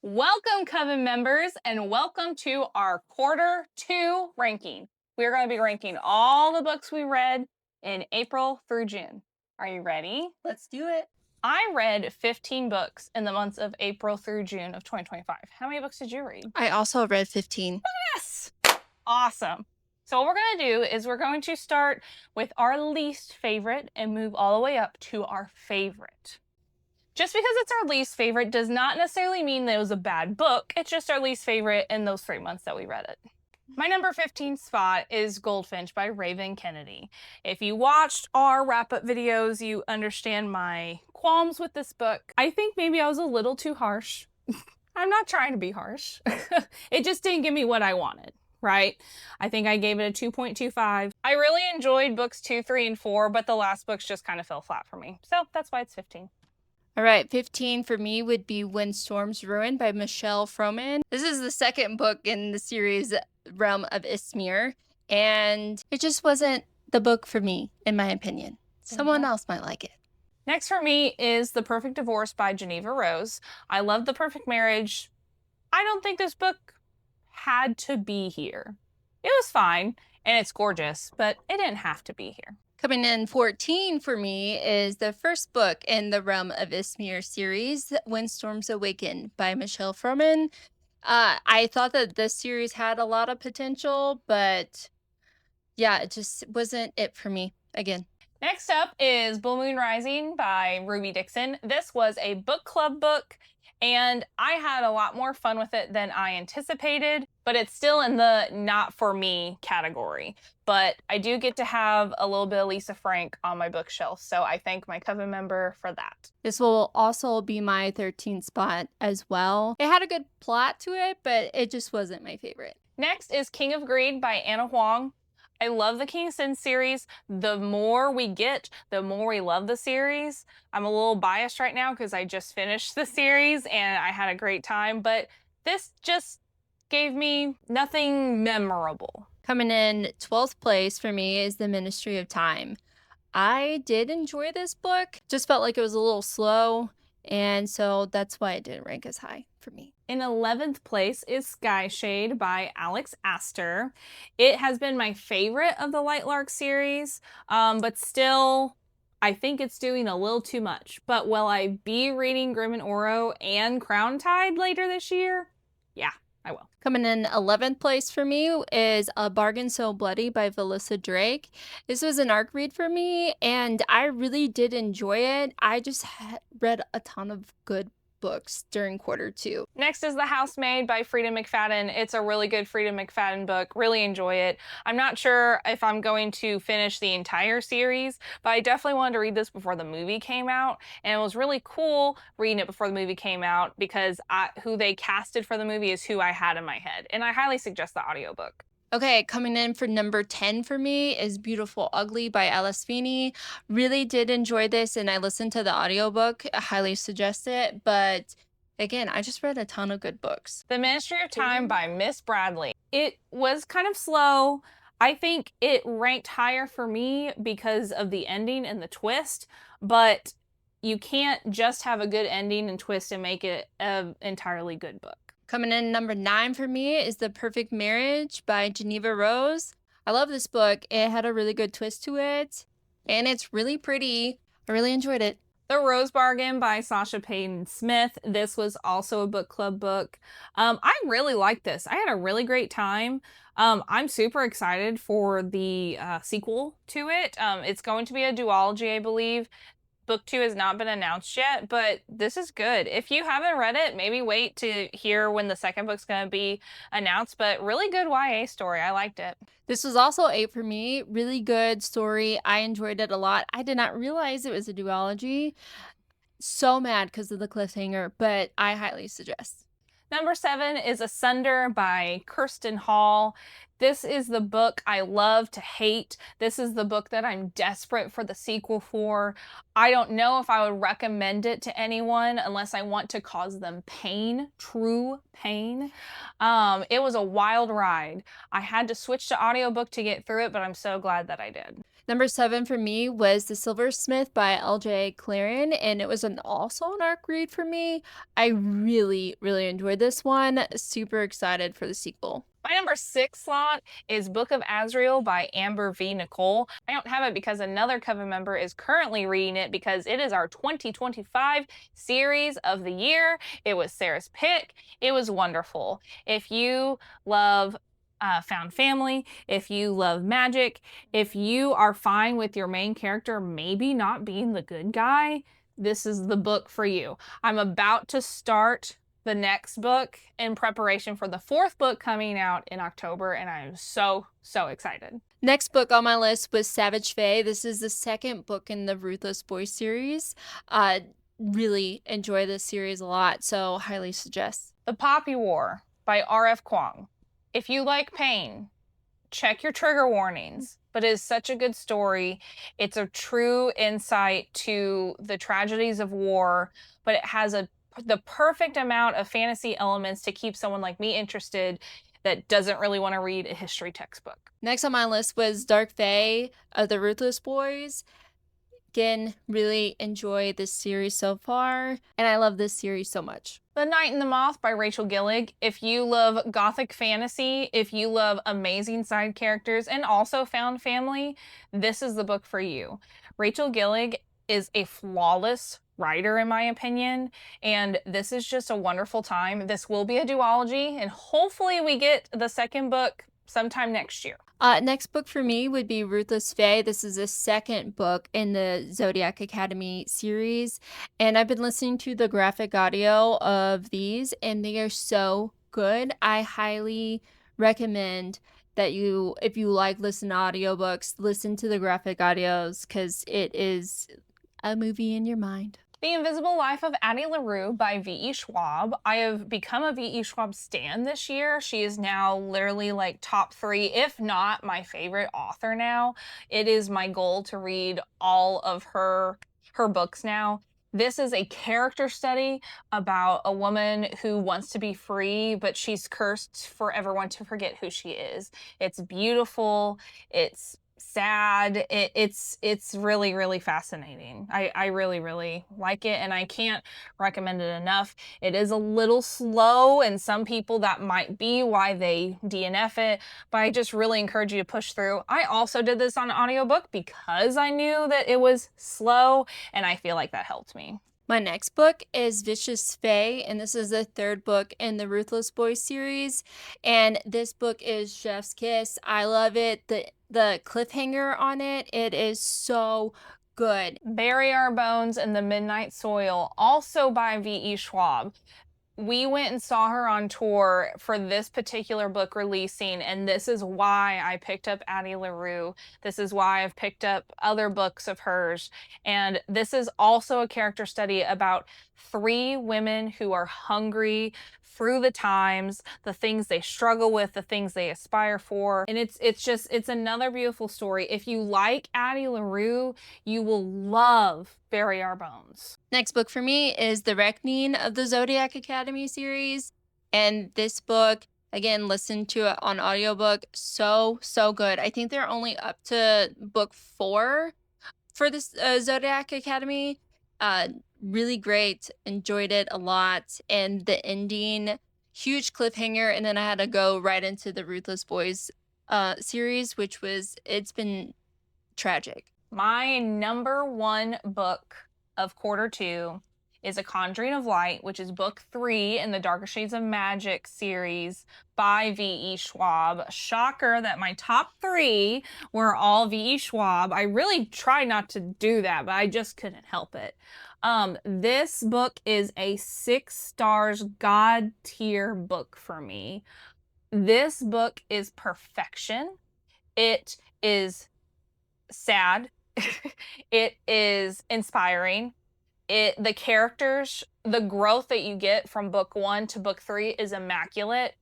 Welcome, Coven members, and welcome to our quarter two ranking. We're going to be ranking all the books we read in April through June. Are you ready? Let's do it. I read 15 books in the months of April through June of 2025. How many books did you read? I also read 15. Yes! Awesome. So what we're going to do is we're going to start with our least favorite and move all the way up to our favorite. Just because it's our least favorite does not necessarily mean that it was a bad book. It's just our least favorite in those 3 months that we read it. My number 15 spot is Goldfinch by Raven Kennedy. If you watched our wrap-up videos, you understand my qualms with this book. I think maybe I was a little too harsh. I'm not trying to be harsh. It just didn't give me what I wanted, right? I think I gave it a 2.25. I really enjoyed books 2, 3, and 4, but the last books just kind of fell flat for me. So that's why it's 15. All right, 15 for me would be When Storms Ruin by Michelle Froman. This is the second book in the series Realm of Ismir, and it just wasn't the book for me, in my opinion. Someone else might like it. Next for me is The Perfect Divorce by Geneva Rose. I love The Perfect Marriage. I don't think this book had to be here. It was fine, and it's gorgeous, but it didn't have to be here. Coming in 14 for me is the first book in the Realm of Ismir series, When Storms Awaken by Michelle Froman. I thought that this series had a lot of potential, but yeah, it just wasn't it for me again. Next up is Bull Moon Rising by Ruby Dixon. This was a book club book, and I had a lot more fun with it than I anticipated, but it's still in the not for me category. But I do get to have a little bit of Lisa Frank on my bookshelf, so I thank my Coven member for that. This will also be my 13th spot as well. It had a good plot to it, but it just wasn't my favorite. Next is King of Greed by Anna Huang. I love the King of Sin series. The more we get, the more we love the series. I'm a little biased right now because I just finished the series and I had a great time, but this just gave me nothing memorable. Coming in 12th place for me is The Ministry of Time. I did enjoy this book, just felt like it was a little slow, and so that's why it didn't rank as high for me. In 11th place is Sky Shade by Alex Astor. It has been my favorite of the Lightlark series, but still, I think it's doing a little too much. But will I be reading Grim and Oro and Crown Tide later this year? Yeah, I will. Coming in 11th place for me is A Bargain So Bloody by Valissa Drake. This was an arc read for me, and I really did enjoy it. I just read a ton of good books during quarter two. Next is The Housemaid by Frida McFadden. It's a really good Frida McFadden book. Really enjoy it. I'm not sure if I'm going to finish the entire series, but I definitely wanted to read this before the movie came out. And it was really cool reading it before the movie came out because who they casted for the movie is who I had in my head. And I highly suggest the audiobook. Okay, coming in for number 10 for me is Beautiful Ugly by Alice Feeney. Really did enjoy this, and I listened to the audiobook. I highly suggest it, but again, I just read a ton of good books. The Ministry of Time by Miss Bradley. It was kind of slow. I think it ranked higher for me because of the ending and the twist, but you can't just have a good ending and twist and make it an entirely good book. Coming in number 9 for me is The Perfect Marriage by Geneva Rose. I love this book. It had a really good twist to it, and it's really pretty. I really enjoyed it. The Rose Bargain by Sasha Payne Smith. This was also a book club book. I really liked this. I had a really great time. I'm super excited for the sequel to it. It's going to be a duology, I believe. Book 2 has not been announced yet, but this is good. If you haven't read it, maybe wait to hear when the second book's going to be announced, but really good YA story. I liked it. This was also 8 for me. Really good story. I enjoyed it a lot. I did not realize it was a duology. So mad because of the cliffhanger, but I highly suggest. Number 7 is Asunder by Kirsten Hall. This is the book I love to hate. This is the book that I'm desperate for the sequel for. I don't know if I would recommend it to anyone unless I want to cause them pain, true pain. It was a wild ride. I had to switch to audiobook to get through it, but I'm so glad that I did. Number 7 for me was The Silversmith by LJ Claren, and it was also an arc read for me. I really, really enjoyed this one. Super excited for the sequel. My number 6 slot is Book of Azrael by Amber V. Nicole. I don't have it because another Coven member is currently reading it because it is our 2025 series of the year. It was Sarah's pick. It was wonderful. If you love found family, if you love magic, if you are fine with your main character maybe not being the good guy, this is the book for you. I'm about to start the next book in preparation for the 4th book coming out in October, and I am so, so excited. Next book on my list was Savage Fae. This is the second book in the Ruthless Boys series. Really enjoy this series a lot, so highly suggest. The Poppy War by R.F. Kuang. If you like pain, check your trigger warnings, but it is such a good story. It's a true insight to the tragedies of war, but it has the perfect amount of fantasy elements to keep someone like me interested that doesn't really want to read a history textbook. Next on my list was Dark Fae of the Ruthless Boys. Again, really enjoy this series so far, and I love this series so much. The Night and the Moth by Rachel Gillig. If you love gothic fantasy, if you love amazing side characters, and also found family, this is the book for you. Rachel Gillig is a flawless writer, in my opinion, and this is just a wonderful time. This will be a duology, and hopefully we get the second book sometime next year. Next book for me would be Ruthless Fae. This is the second book in the Zodiac Academy series, and I've been listening to the graphic audio of these, and they are so good. I highly recommend that if you like listen to audiobooks, listen to the graphic audios because it is a movie in your mind. The Invisible Life of Addie LaRue by V.E. Schwab. I have become a V.E. Schwab stan this year. She is now literally like top 3, if not my favorite author now. It is my goal to read all of her books now. This is a character study about a woman who wants to be free, but she's cursed for everyone to forget who she is. It's beautiful. It's sad. It's really, really fascinating. I really, really like it, and I can't recommend it enough. It is a little slow, and some people that might be why they DNF it, but I just really encourage you to push through. I also did this on audiobook because I knew that it was slow, and I feel like that helped me. My next book is Vicious Fae, and this is the 3rd book in the Ruthless Boys series. And this book is Chef's Kiss. I love it. The cliffhanger on it is so good. Bury Our Bones in the Midnight Soil, also by V.E. Schwab. We went and saw her on tour for this particular book releasing, and this is why I picked up Addie LaRue. This is why I've picked up other books of hers. And this is also a character study about 3 women who are hungry through the times, the things they struggle with, the things they aspire for. And it's another beautiful story. If you like Addie LaRue, you will love Bury Our Bones. Next book for me is The Reckoning of the Zodiac Academy series. And this book, again, listen to it on audiobook. So good. I think they're only up to book 4 for this Zodiac Academy. Really great. Enjoyed it a lot. And the ending, huge cliffhanger. And then I had to go right into the Ruthless Boys series, it's been tragic. My number 1 book of quarter 2 is A Conjuring of Light, which is book 3 in the Darker Shades of Magic series by V.E. Schwab. Shocker that my top 3 were all V.E. Schwab. I really tried not to do that, but I just couldn't help it. This book is a 6 stars God tier book for me. This book is perfection. It is sad. It is inspiring. The characters, the growth that you get from book 1 to book 3 is immaculate.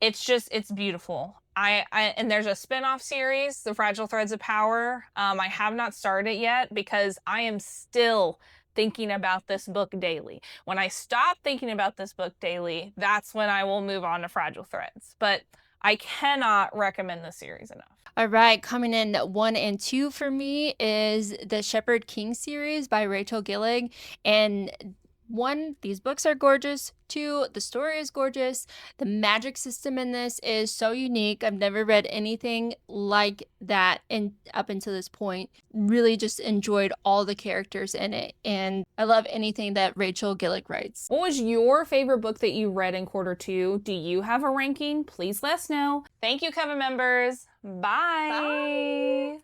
It's beautiful. And there's a spin-off series, The Fragile Threads of Power. I have not started it yet because I am still thinking about this book daily. When I stop thinking about this book daily, that's when I will move on to Fragile Threads. But I cannot recommend this series enough. All right, coming in 1 and 2 for me is the Shepherd King series by Rachel Gillig. And 1, these books are gorgeous. 2, the story is gorgeous. The magic system in this is so unique. I've never read anything like that up until this point. Really just enjoyed all the characters in it. And I love anything that Rachel Gillig writes. What was your favorite book that you read in quarter 2? Do you have a ranking? Please let us know. Thank you, Coven members. Bye.